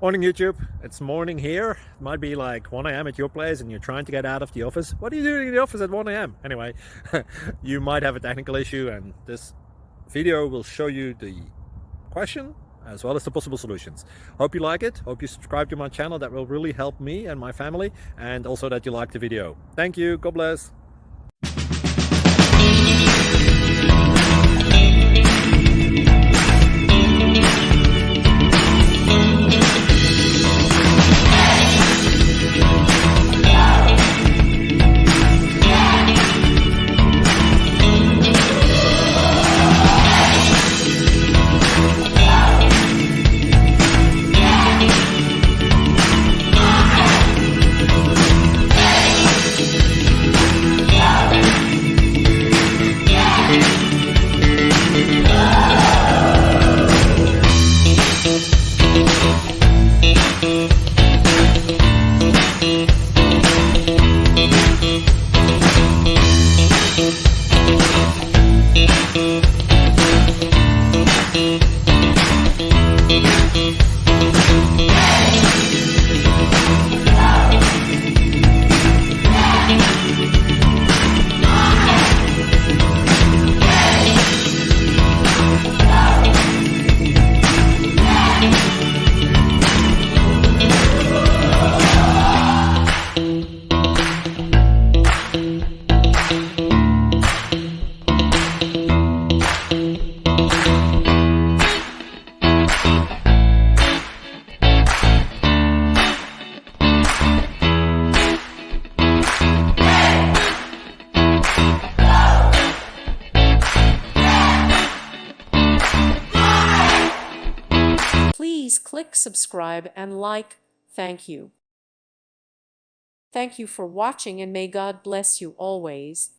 Morning YouTube, it's morning here. It might be like 1 a.m. at your place and you're trying to get out of the office. What are you doing in the office at 1 a.m.? Anyway, you might have a technical issue and this video will show you the question as well as the possible solutions. Hope you like it, hope you subscribe to my channel. That will really help me and my family, and also that you like the video. Thank you, God bless. Please click subscribe and like. Thank you. Thank you for watching, and may God bless you always.